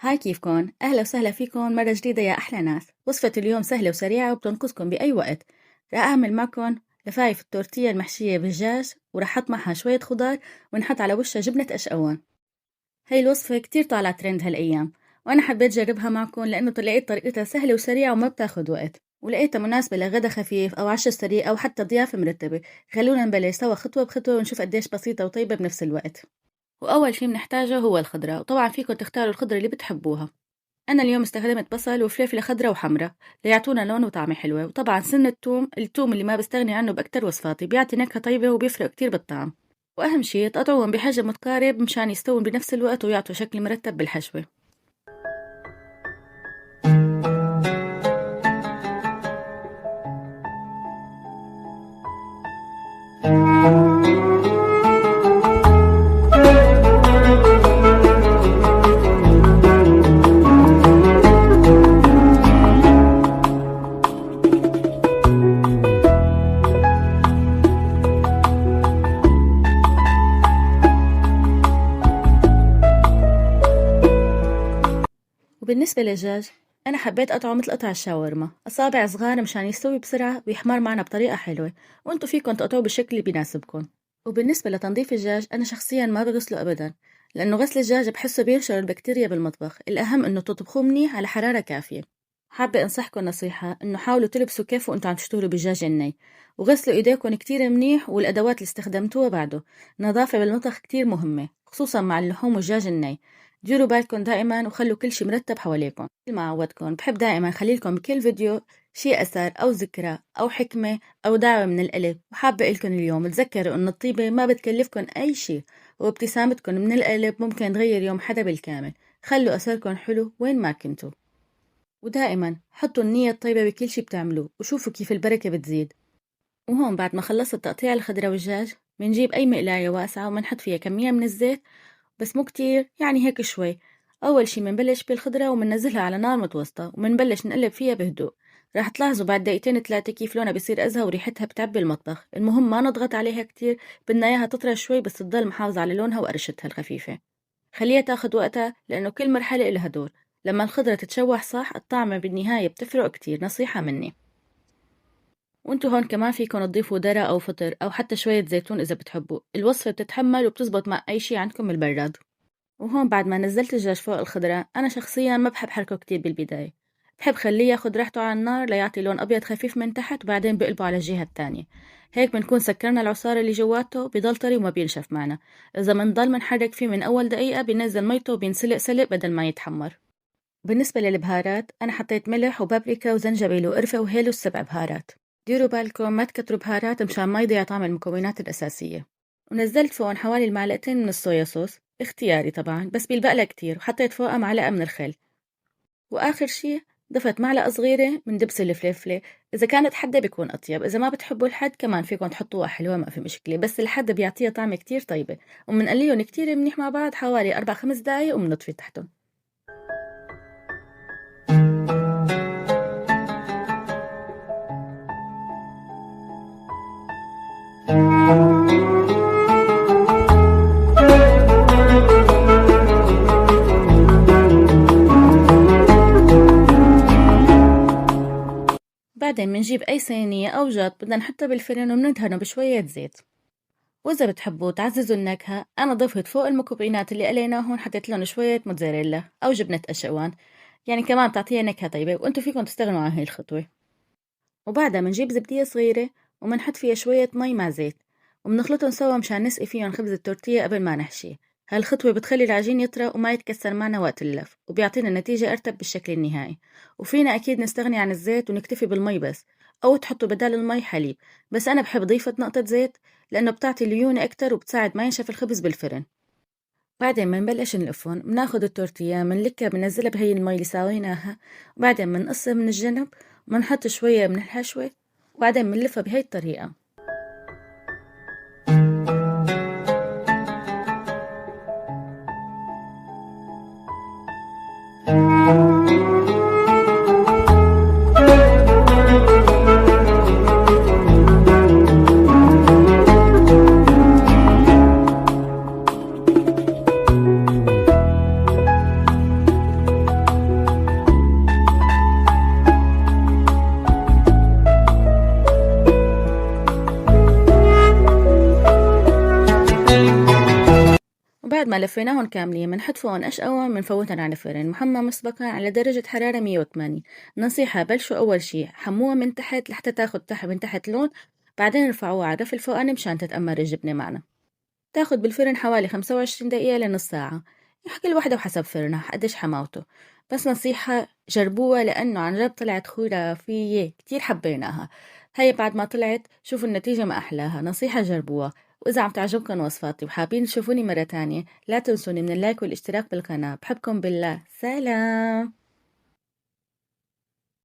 هاي كيفكن؟ أهلا وسهلا فيكن مرة جديدة يا أحلى ناس. وصفة اليوم سهلة وسريعة وبتنقذكم بأي وقت. رح أعمل معكم لفايف التورتية المحشية بالدجاج، ورح أحط معها شوية خضار ونحط على وشها جبنة قشقوان. هاي الوصفة كتير طالعة ترند هالأيام، وأنا حبيت جربها معكم لأنه لقيت طريقتها سهلة وسريعة وما بتاخد وقت، ولقيتها مناسبة لغدا خفيف أو عشاء سريع أو حتى ضيافة مرتبة. خلونا نبلش سوا خطوة بخطوة ونشوف قديش بسيطة وطيبة بنفس الوقت. وأول شي بنحتاجه هو الخضرة، وطبعا فيكم تختاروا الخضرة اللي بتحبوها. أنا اليوم استخدمت بصل وفلفلة خضرا وحمرا ليعطونا لون وطعمة حلوة، وطبعا سن الثوم اللي ما بستغني عنه بأكتر وصفاتي، بيعطي نكهة طيبة وبيفرق كتير بالطعم. وأهم شي تقطعوهم بحجم متقارب مشان يستوون بنفس الوقت ويعطوا شكل مرتب بالحشوة. وبالنسبة للدجاج أنا حبيت أقطعه مثل قطع الشاورما، أصابع صغار مشان يستوي بسرعة ويحمر معنا بطريقة حلوة، وأنتو فيكن تقطعوه بالشكل اللي بيناسبكن. وبالنسبة لتنظيف الدجاج أنا شخصيا ما بغسله أبدا، لأنه غسل الدجاج بحسه بينشر البكتيريا بالمطبخ. الأهم إنه تطبخوه منيح على حرارة كافية. حابة أنصحكم نصيحة، إنه حاولوا تلبسوا كيف وأنتوا عم تشتغلوا بالدجاج الني، وغسلوا إيديكم كتير منيح والأدوات اللي استخدمتوها بعده. النظافة بالمطبخ كتير مهمة، خصوصا مع اللحوم والدجاج الني. ديروا بالكم دائما وخلوا كل شي مرتب حواليكم. مثل ما عودتكم بحب دائما خليلكم بكل فيديو شي أثر أو ذكرى أو حكمة أو دعوة من القلب. وحابة لكم اليوم تذكروا إن الطيبة ما بتكلفكم أي شي، وابتسامتكم من القلب ممكن تغير يوم حدا بالكامل. خلوا أثركم حلو وين ما كنتوا، ودائما حطوا النية الطيبة بكل شي بتعملوه، وشوفوا كيف البركة بتزيد. وهون بعد ما خلصت تقطيع الخضرة والدجاج بنجيب أي مقلاية واسعة وبنحط فيها كمية من الزيت، بس مو كتير، يعني هيك شوي. أول شي منبلش بالخضرة ومننزلها على نار متوسطة ومنبلش نقلب فيها بهدوء. راح تلاحظوا بعد دقيقتين 3 كيف لونها بيصير أزهى وريحتها بتعبي المطبخ. المهم ما نضغط عليها كتير، بدنا إياها تطرى شوي بس تضل محافظة على لونها وقرشتها الخفيفة. خليها تاخد وقتها لأنه كل مرحلة إلها دور. لما الخضرة تتشوح صح الطعمة بالنهاية بتفرق كتير، نصيحة مني. وانتو هون كمان فيكن تضيفوا ذرة أو فطر أو حتى شوية زيتون إذا بتحبوا. الوصفة بتتحمل وبتزبط مع أي شي عندكم بالبراد. وهون بعد ما نزلت الدجاج فوق الخضرة أنا شخصيا ما بحب حركه كتير بالبداية، بحب خليه ياخد راحته على النار ليعطي لون أبيض خفيف من تحت، وبعدين بقلبه على الجهة التانية. هيك بنكون سكرنا العصارة اللي جواته، بضل طري وما بينشف معنا. إذا منضل منحرك فيه من أول دقيقة بينزل ميته وبينسلق سلق بدل ما يتحمر. بالنسبة للبهارات أنا حطيت ملح وبابريكا وزنجبيل وقرفة وهيل والسبع بهارات. ديروا بالكم ما تكتروا بهارات مشان ما يضيع طعم المكونات الأساسية. ونزلت فوقن حوالي المعلقتين من الصويا صوص، اختياري طبعا بس بيلبقلها كتير، وحطيت فوقها معلقة من الخل. وآخر شي ضفت معلقة صغيرة من دبس الفلفلة. إذا كانت حدة بيكون أطيب، إذا ما بتحبوا الحد كمان فيكم تحطوها حلوة ما في مشكلة، بس الحد بيعطيها طعم كتير طيبة. ومنقليهم كتير منيح مع بعض حوالي 4-5 دقايق ومنطفي تحتهم. بعدين منجيب أي صينية أو جاط بدنا نحطها بالفرن ومندهنه بشوية زيت. وإذا بتحبوا تعززوا النكهة أنا ضفت فوق المكونات اللي قليناهن حطيت لهم شوية موتزاريلا أو جبنة قشقوان، يعني كمان بتعطيها نكهة طيبة، وأنتوا فيكم تستغنوا عن هاي الخطوة. وبعدها منجيب زبدية صغيرة ومنحط فيها شوية مي مع زيت ومنخلطهم سوا مشان نسقي فيهم خبز التورتيه قبل ما نحشيه. هالخطوة بتخلي العجين يطرى وما يتكسر معنا وقت اللف، وبيعطينا النتيجة أرتب بالشكل النهائي. وفينا أكيد نستغني عن الزيت ونكتفي بالمي بس، أو تحطوا بدال المي حليب، بس أنا بحب ضيفة نقطة زيت لأنه بتعطي ليونة أكتر وبتساعد ما ينشف الخبز بالفرن. بعدين منبلش نلفهم، بناخد التورتيه منلكها بنزلها بهي المي اللي ساويناها، وبعدين منقصها من الجنب ومنحط شوية من الحشوة، وبعدين منلفها بهي الطريقة. وبعد ما لفيناهم كاملين بنحط فوقهم قش قوام بنفوتهم على الفرن محمى مسبقا على درجة حرارة 180. نصيحة: بلشوا أول شي حموها من تحت لحتى تاخد من تحت لون، بعدين ارفعوها على الرف الفوقاني مشان تتأمر الجبنة معنا. تاخد بالفرن حوالي 25 دقيقة لنص ساعة، كل واحدة وحسب فرنها قديش حماوته. بس نصيحة: جربوها لأنه عن جد طلعت خرافية، كتير حبيناها. هي بعد ما طلعت شوفوا النتيجة ما أحلاها. نصيحة: جربوها. وإذا عم تعجبكم وصفاتي وحابين تشوفوني مرة تانية لا تنسوني من اللايك والاشتراك بالقناة. بحبكم بالله. سلام.